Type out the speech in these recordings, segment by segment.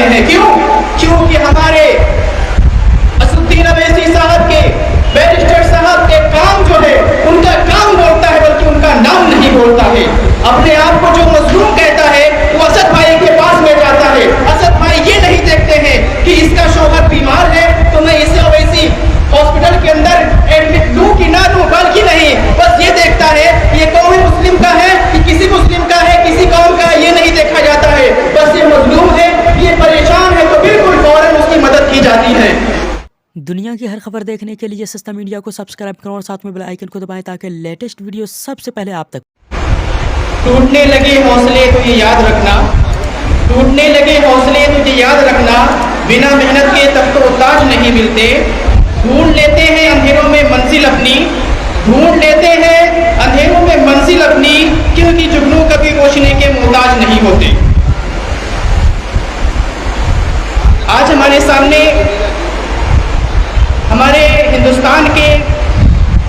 ہیں. کیوں؟ کیونکہ ہمارے اسدالدین اویسی صاحب کے بیرسٹر صاحب کے کام جو ہے ان کا کام بولتا ہے بلکہ ان کا نام نہیں بولتا ہے. اپنے آپ کو جو مظلوم کہتا ہے وہ اسد بھائی کے پاس میں جاتا ہے. اسد بھائی یہ نہیں دیکھتے ہیں کہ اس کا شوہر بیمار ہے تو میں اسے اویسی ہاسپٹل کے اندر ایڈمٹ لوں کہ نہ لوں، بلکہ نہیں، بس یہ دیکھتا ہے یہ قوم مسلم کا ہے کہ کسی مسلم کا ہے، کسی قوم کا ہے، یہ نہیں دیکھا جاتا ہے. بس یہ مظلوم ہے، یہ پریشان ہے تو بالکل فوراً اس کی مدد کی جاتی ہے. دنیا کی ہر خبر دیکھنے کے لیے سستا میڈیا کو سبسکرائب کرو اور ساتھ میں بیل آئیکن کو دبائیں تاکہ لیٹسٹ ویڈیو سب سے پہلے آپ تک. ٹوٹنے لگے حوصلے تو یہ یاد رکھنا، ٹوٹنے لگے حوصلے تو یہ یاد رکھنا، بنا محنت کے تخت و تاج نہیں ملتے. ڈھونڈ لیتے ہیں اندھیروں میں منزل اپنی، ڈھونڈ لیتے ہیں اندھیروں میں منزل اپنی، کیونکہ جگنو کبھی روشنی کے محتاج نہیں ہوتے. آج ہمارے سامنے ہمارے ہندوستان کے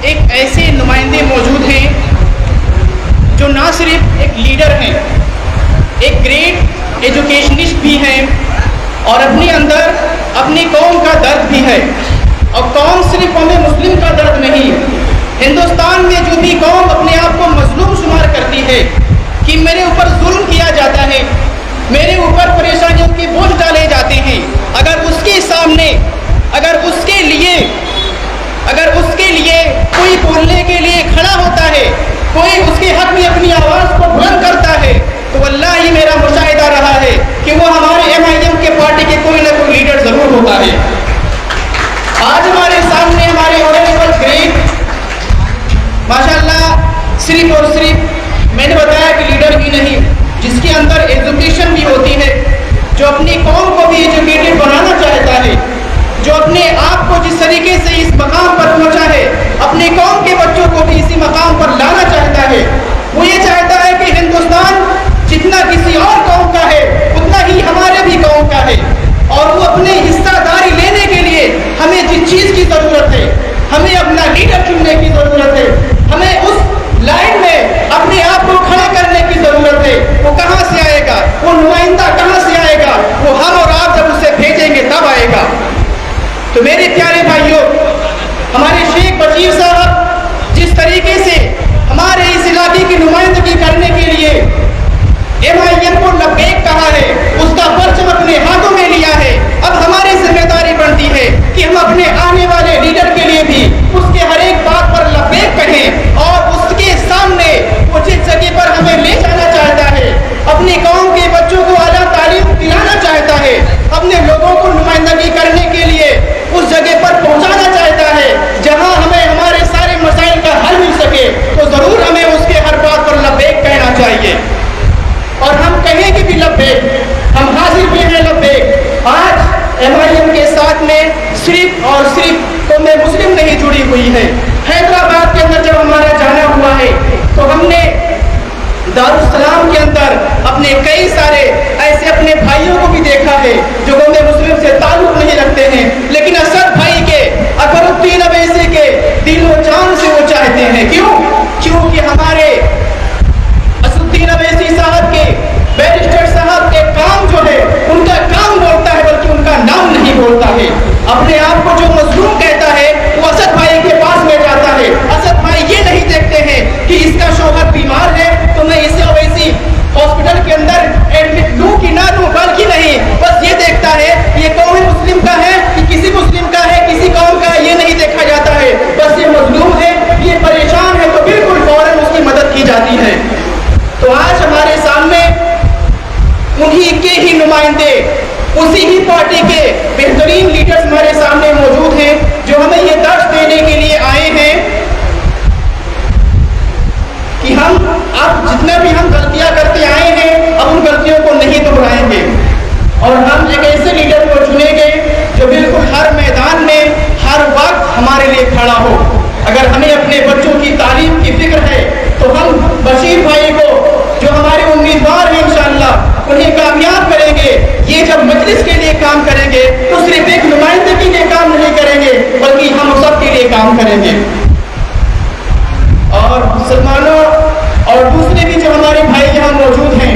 ایک ایسے نمائندے موجود ہیں جو نہ صرف ایک لیڈر ہیں، ایک گریٹ ایجوکیشنسٹ بھی ہیں اور اپنے اندر اپنی قوم کا درد بھی ہے. اور قوم صرف قوم مسلم کا درد نہیں، ہندوستان میں جو بھی قوم اپنے آپ کو مظلوم شمار کرتی ہے کہ میرے اوپر ظلم کیا جاتا ہے، میرے اوپر پریشانیوں کے بوجھ ڈالے جاتے ہیں، اگر اس کے سامنے اگر اس کے لیے کوئی بولنے کے لیے کھڑا ہوتا ہے، کوئی اس کے حق میں اپنی آواز کو بلند کرتا ہے تو واللہ ہی میرا مشاہدہ رہا ہے کہ وہ ہمارے MIM کے پارٹی کے کوئی نہ کوئی لیڈر ضرور ہوتا ہے. آج ہمارے سامنے ہمارے آنریبل گریٹ ماشاءاللہ صرف اور صرف میں نے بتایا کہ لیڈر ہی نہیں، جس کے اندر ایجوکیشن بھی ہوتی ہے، جو اپنی قوم کو بھی ایجوکیٹڈ بنانا چاہتا ہے، جو اپنے آپ کو جس طریقے سے اس مقام پر پہنچا ہے اپنی قوم کے بچوں کو بھی اسی مقام پر لانا چاہتا ہے. وہ یہ چاہتا ہے کہ ہندوستان جتنا کسی اور قوم کا ہے اتنا ہی ہمارے بھی قوم کا ہے، اور وہ اپنے حصہ داری لینے کے لیے ہمیں جس چیز کی ضرورت ہے، ہمیں اپنا لیڈر چننے کی ضرورت ہے، ہمیں اس لائن میں اپنے آپ کو کھڑا کرنے کی ضرورت ہے. وہ کہاں سے آئے گا؟ وہ نمائندہ کہاں سے آئے گا؟ وہ ہم اور آپ جب اسے بھیجیں گے تب آئے گا. تو میرے پیارے بھائیوں، ہمارے شیخ بشیر صاحب جس طریقے سے ہمارے اس علاقے کی نمائندگی کرنے کے لیے MIM کو لبیک کہا ہے، اس کا پرچم اپنے ہاتھوں میں لیا ہے، اب ہماری ذمہ داری بنتی ہے کہ ہم اپنے آنے والے لیڈر کے لیے بھی اس کے ہر ایک بات پر لبیک کہیں، اور اس کے سامنے وہ جس جگہ پر ہمیں لے جانا چاہتا ہے، اپنی قوم کے بچوں کو اعلیٰ تعلیم دلانا چاہتا ہے، اپنے لوگوں کو نمائندگی کرنے کے لیے اس جگہ پر پہنچانا چاہتا ہے جہاں ہمیں ہمارے سارے مسائل کا حل مل سکے، تو ضرور ہمیں اس کے ہر بات پر لبیک کہنا چاہیے. اور ہم کہیں گے بھی لبیک، ہم حاضر بھی ہیں لبیک. آج MIM کے ساتھ میں صرف اور صرف قوم مسلم نہیں جڑی ہوئی ہے. حیدرآباد کے اندر جب ہمارا جانا ہوا ہے تو ہم نے دارالسلام کے اندر اپنے کئی سارے ایسے اپنے بھائیوں کو بھی دیکھا ہے جو قوم مسلم سے تعلق نہیں رکھتے ہیں، لیکن اسد بھائی کے، اکبر الدین اویسی کے دل و جان سے وہ چاہتے ہیں. کیوں؟ کیونکہ ہمارے اسدالدین اویسی صاحب کے بیرسٹر صاحب کے کام جو ہے ان کا کام بولتا ہے بلکہ ان کا نام نہیں بولتا ہے. اپنے آپ کو جو مظلوم کہتا ہے وہ اسد بھائی کے پاس میں جاتا ہے. اسد بھائی یہ نہیں دیکھتے ہیں کہ اس کا شوہر بیمار ہے تو میں اسے اویسی ہاسپٹل کے اندر ایڈمٹ لوں کہ نہ لوں، بلکہ نہیں، بس یہ دیکھتا ہے یہ قوم مسلم کا ہے کہ کسی مسلم کا ہے، کسی قوم کا ہے، یہ نہیں دیکھا جاتا ہے. بس یہ مظلوم ہے، یہ پریشان ہے تو بالکل فوراً اس کی مدد کی جاتی ہے. تو آج ہمارے سامنے انہی کے ہی نمائندے، اسی ہی پارٹی کے بہترین لیڈرز ہمارے سامنے موجود ہیں جو ہمیں یہ درس دینے کے لیے آئے ہیں کہ ہم اب جتنا بھی ہم غلطیاں کرتے آئے ہیں اب ان غلطیوں کو نہیں دہرائیں گے، اور ہم ایک ایسے لیڈر کو چنیں گے جو بالکل ہر میدان میں ہر وقت ہمارے لیے کھڑا ہو. اگر ہمیں اپنے بچوں کی تعلیم کی فکر ہے تو ہم بشیر بھائی کو جو ہمارے امیدوار ہیں انشاءاللہ انہیں کامیاب کریں گے. یہ جب مجلس کے لیے کام کریں گے تو صرف ایک نمائندے کے لیے کام نہیں کریں گے بلکہ ہم سب کے لیے کام کریں گے. اور مسلمانوں اور دوسرے بھی جو ہمارے بھائی یہاں موجود ہیں،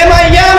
MIM